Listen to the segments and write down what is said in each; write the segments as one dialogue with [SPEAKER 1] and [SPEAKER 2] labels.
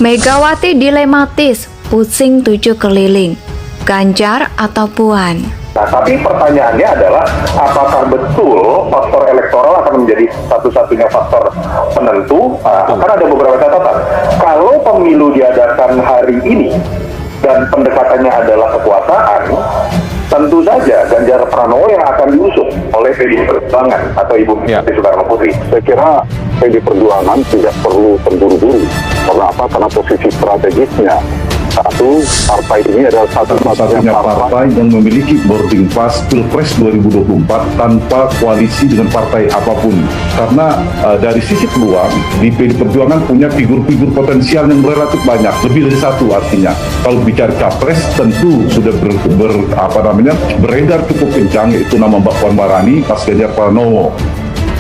[SPEAKER 1] Megawati dilematis, pusing 7 keliling, Ganjar atau Puan?
[SPEAKER 2] Nah, tapi pertanyaannya adalah apakah betul faktor elektoral akan menjadi satu-satunya faktor penentu? Kan ada beberapa catatan. Kalau pemilu diadakan hari ini dan pendekatannya adalah kekuasaan, tentu saja Ganjar Pranowo yang akan diusung oleh PDI Perjuangan atau Ibu Megawati Soekarno Putri. Saya kira PDI Perjuangan tidak perlu terburu-buru. Karena apa? Karena posisi strategisnya. Satu, partai ini adalah satu-satunya partai yang memiliki boarding pass Pilpres 2024 tanpa koalisi dengan partai apapun. Karena dari sisi peluang, di PDI Perjuangan punya figur-figur potensial yang relatif banyak, lebih dari satu artinya. Kalau bicara capres, tentu sudah beredar cukup kencang, yaitu nama Mbak Puan Maharani, Mas Ganjar Pranowo.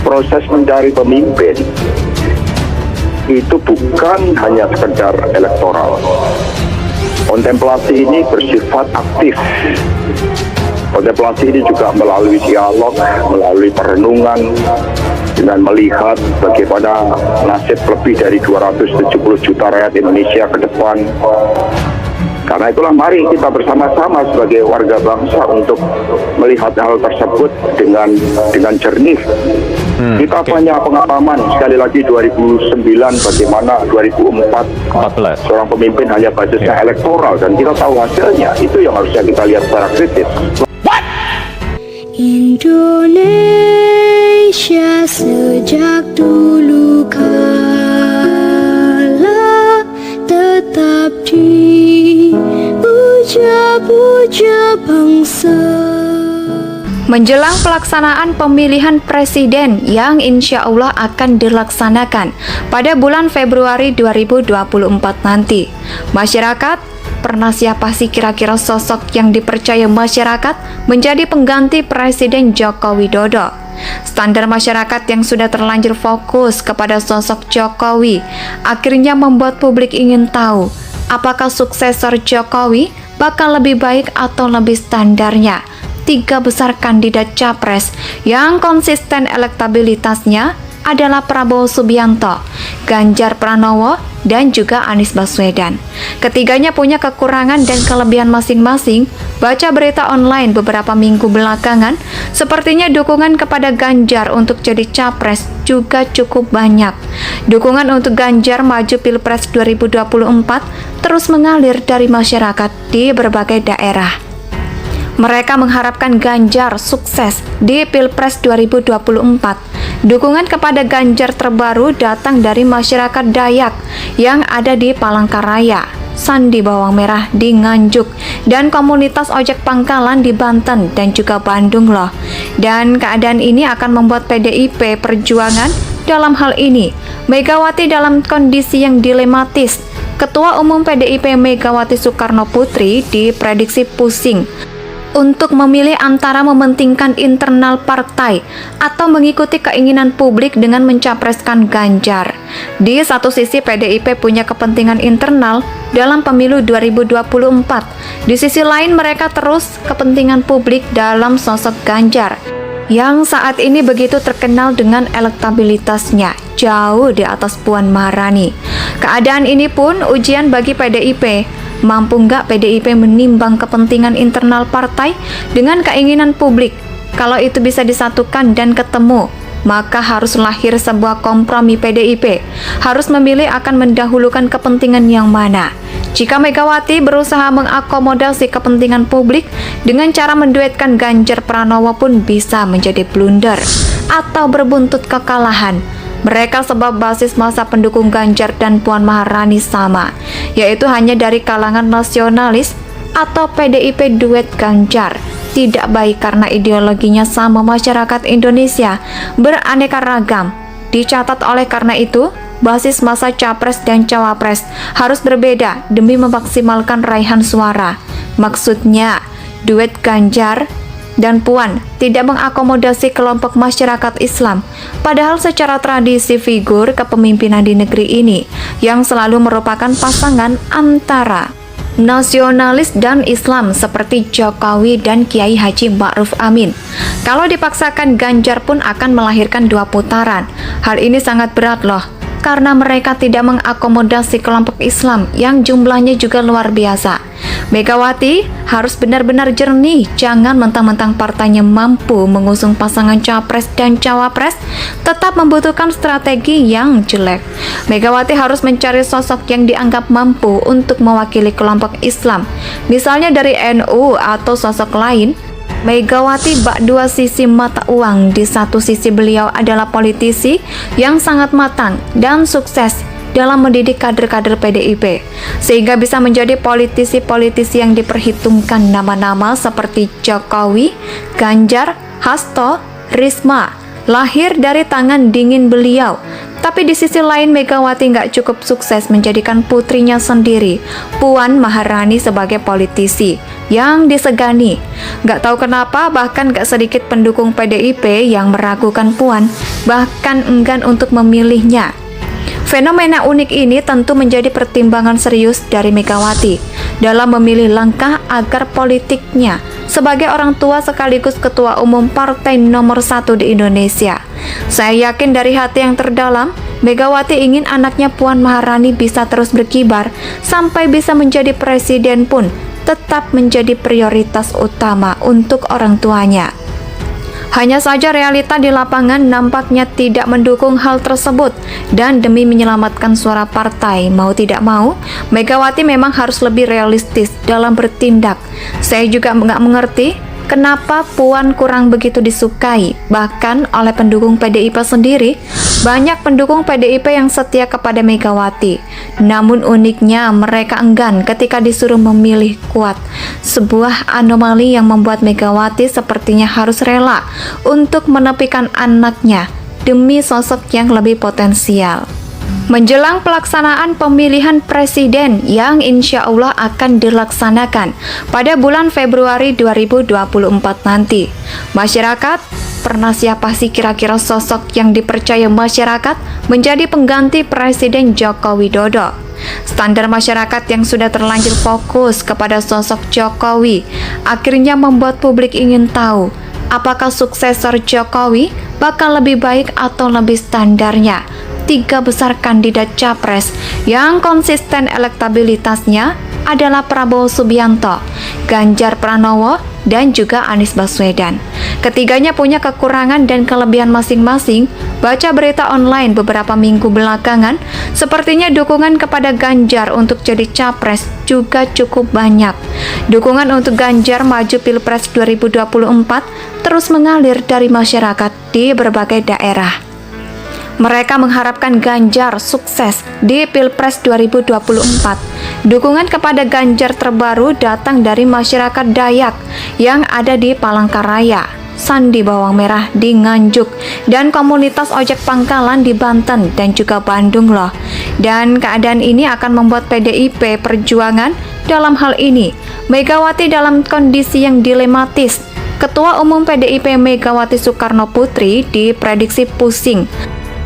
[SPEAKER 2] Proses mencari pemimpin itu bukan hanya sekedar elektoral. Kontemplasi ini bersifat aktif. Kontemplasi ini juga melalui dialog, melalui perenungan, dengan melihat bagaimana nasib lebih dari 270 juta rakyat Indonesia ke depan. Karena itulah mari kita bersama-sama sebagai warga bangsa untuk melihat hal tersebut dengan jernih. Kita punya pengalaman sekali lagi 2009 bagaimana 2014 seorang pemimpin hanya basisnya elektoral dan kita tahu hasilnya. Itu yang harusnya kita lihat secara kritis.
[SPEAKER 3] Indonesia sejak dulu kala tetap dipuja-puja bangsa.
[SPEAKER 1] Menjelang pelaksanaan pemilihan presiden yang insya Allah akan dilaksanakan pada bulan Februari 2024 nanti, masyarakat, pernah siapa sih kira-kira sosok yang dipercaya masyarakat menjadi pengganti Presiden Joko Widodo? Standar masyarakat yang sudah terlanjur fokus kepada sosok Jokowi akhirnya membuat publik ingin tahu apakah suksesor Jokowi bakal lebih baik atau lebih standarnya. 3 besar kandidat capres yang konsisten elektabilitasnya adalah Prabowo Subianto, Ganjar Pranowo, dan juga Anies Baswedan. Ketiganya punya kekurangan dan kelebihan masing-masing. Baca berita online beberapa minggu belakangan, sepertinya dukungan kepada Ganjar untuk jadi capres juga cukup banyak. Dukungan untuk Ganjar maju Pilpres 2024 terus mengalir dari masyarakat di berbagai daerah. Mereka mengharapkan Ganjar sukses di Pilpres 2024. Dukungan kepada Ganjar terbaru datang dari masyarakat Dayak yang ada di Palangkaraya, Sandi Bawang Merah di Nganjuk, dan komunitas ojek pangkalan di Banten dan juga Bandung loh. Dan keadaan ini akan membuat PDIP Perjuangan dalam hal ini Megawati dalam kondisi yang dilematis. Ketua Umum PDIP Megawati Soekarno Putri diprediksi pusing untuk memilih antara mementingkan internal partai atau mengikuti keinginan publik dengan mencapreskan Ganjar. Di satu sisi PDIP punya kepentingan internal dalam pemilu 2024. Di sisi lain mereka terus kepentingan publik dalam sosok Ganjar yang saat ini begitu terkenal dengan elektabilitasnya jauh di atas Puan Maharani. Keadaan ini pun ujian bagi PDIP. Mampu nggak PDIP menimbang kepentingan internal partai dengan keinginan publik? Kalau itu bisa disatukan dan ketemu, maka harus lahir sebuah kompromi PDIP. Harus memilih akan mendahulukan kepentingan yang mana. Jika Megawati berusaha mengakomodasi kepentingan publik dengan cara menduetkan Ganjar Pranowo pun bisa menjadi blunder atau berbuntut kekalahan. Mereka sebab basis masa pendukung Ganjar dan Puan Maharani sama, yaitu hanya dari kalangan nasionalis atau PDIP duet Ganjar. Tidak baik karena ideologinya sama masyarakat Indonesia beraneka ragam. Dicatat oleh karena itu, basis masa capres dan cawapres harus berbeda demi memaksimalkan raihan suara. Maksudnya, duet Ganjar dan Puan tidak mengakomodasi kelompok masyarakat Islam, padahal secara tradisi figur kepemimpinan di negeri ini yang selalu merupakan pasangan antara nasionalis dan Islam seperti Jokowi dan Kiai Haji Ma'ruf Amin. Kalau dipaksakan, Ganjar pun akan melahirkan 2 putaran. Hal ini sangat berat loh. karena mereka tidak mengakomodasi kelompok Islam yang jumlahnya juga luar biasa. Megawati harus benar-benar jernih, jangan mentang-mentang partainya mampu mengusung pasangan capres dan cawapres, tetap membutuhkan strategi yang jelek. Megawati harus mencari sosok yang dianggap mampu untuk mewakili kelompok Islam, misalnya dari NU atau sosok lain. Megawati bak dua sisi mata uang. Di satu sisi beliau adalah politisi yang sangat matang dan sukses dalam mendidik kader-kader PDIP, sehingga bisa menjadi politisi-politisi yang diperhitungkan nama-nama seperti Jokowi, Ganjar, Hasto, Risma, lahir dari tangan dingin beliau. Tapi di sisi lain Megawati nggak cukup sukses menjadikan putrinya sendiri, Puan Maharani, sebagai politisi yang disegani. Nggak tahu kenapa bahkan nggak sedikit pendukung PDIP yang meragukan Puan, bahkan enggan untuk memilihnya. Fenomena unik ini tentu menjadi pertimbangan serius dari Megawati dalam memilih langkah agar politiknya sebagai orang tua sekaligus ketua umum partai nomor 1 di Indonesia. Saya yakin dari hati yang terdalam, Megawati ingin anaknya Puan Maharani bisa terus berkibar sampai bisa menjadi presiden pun tetap menjadi prioritas utama untuk orang tuanya. Hanya saja realita di lapangan nampaknya tidak mendukung hal tersebut, dan demi menyelamatkan suara partai, mau tidak mau, Megawati memang harus lebih realistis dalam bertindak. Saya juga nggak mengerti kenapa Puan kurang begitu disukai, bahkan oleh pendukung PDIP sendiri. Banyak pendukung PDIP yang setia kepada Megawati, namun uniknya mereka enggan ketika disuruh memilih kuat. Sebuah anomali yang membuat Megawati sepertinya harus rela untuk menepikan anaknya demi sosok yang lebih potensial. Menjelang pelaksanaan pemilihan presiden yang insya Allah akan dilaksanakan pada bulan Februari 2024 nanti, masyarakat, pernah siapa sih kira-kira sosok yang dipercaya masyarakat menjadi pengganti Presiden Joko Widodo? Standar masyarakat yang sudah terlanjur fokus kepada sosok Jokowi akhirnya membuat publik ingin tahu apakah suksesor Jokowi bakal lebih baik atau lebih standarnya. Tiga besar kandidat capres yang konsisten elektabilitasnya adalah Prabowo Subianto, Ganjar Pranowo, dan juga Anies Baswedan. Ketiganya punya kekurangan dan kelebihan masing-masing. Baca berita online beberapa minggu belakangan, sepertinya dukungan kepada Ganjar untuk jadi capres juga cukup banyak. Dukungan untuk Ganjar maju Pilpres 2024 terus mengalir dari masyarakat di berbagai daerah. Mereka mengharapkan Ganjar sukses di Pilpres 2024. Dukungan kepada Ganjar terbaru datang dari masyarakat Dayak yang ada di Palangkaraya, Sandi Bawang Merah di Nganjuk, dan komunitas ojek pangkalan di Banten dan juga Bandung loh. Dan keadaan ini akan membuat PDIP Perjuangan dalam hal ini Megawati dalam kondisi yang dilematis. Ketua Umum PDIP Megawati Soekarno Putri diprediksi pusing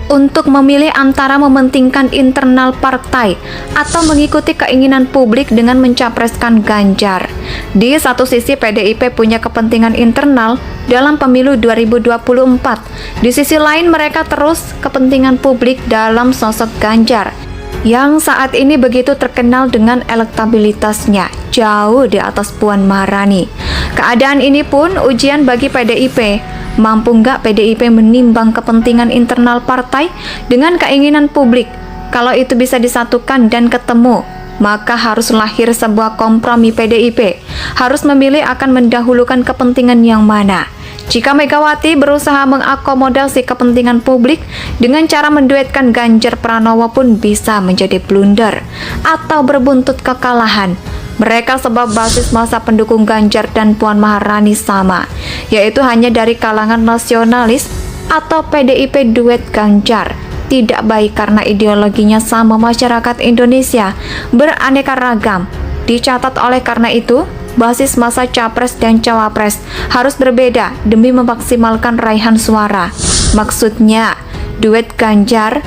[SPEAKER 1] untuk memilih antara mementingkan internal partai atau mengikuti keinginan publik dengan mencapreskan Ganjar. Di satu sisi PDIP punya kepentingan internal dalam pemilu 2024. Di sisi lain mereka terus kepentingan publik dalam sosok Ganjar yang saat ini begitu terkenal dengan elektabilitasnya jauh di atas Puan Maharani. Keadaan ini pun ujian bagi PDIP. Mampu nggak PDIP menimbang kepentingan internal partai dengan keinginan publik? Kalau itu bisa disatukan dan ketemu, maka harus lahir sebuah kompromi. PDIP harus memilih akan mendahulukan kepentingan yang mana. Jika Megawati berusaha mengakomodasi kepentingan publik dengan cara menduetkan Ganjar Pranowo pun bisa menjadi blunder atau berbuntut kekalahan. Mereka sebab basis masa pendukung Ganjar dan Puan Maharani sama, yaitu hanya dari kalangan nasionalis atau PDIP duet Ganjar. Tidak baik karena ideologinya sama masyarakat Indonesia beraneka ragam. Dicatat oleh karena itu, basis masa capres dan cawapres harus berbeda demi memaksimalkan raihan suara. Maksudnya, duet Ganjar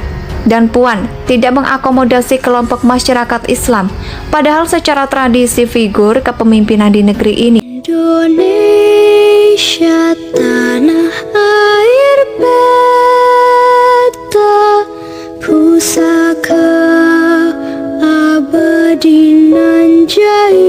[SPEAKER 1] dan Puan tidak mengakomodasi kelompok masyarakat Islam, padahal secara tradisi figur kepemimpinan di negeri ini
[SPEAKER 3] Indonesia tanah air beta pusat keadilan jaya.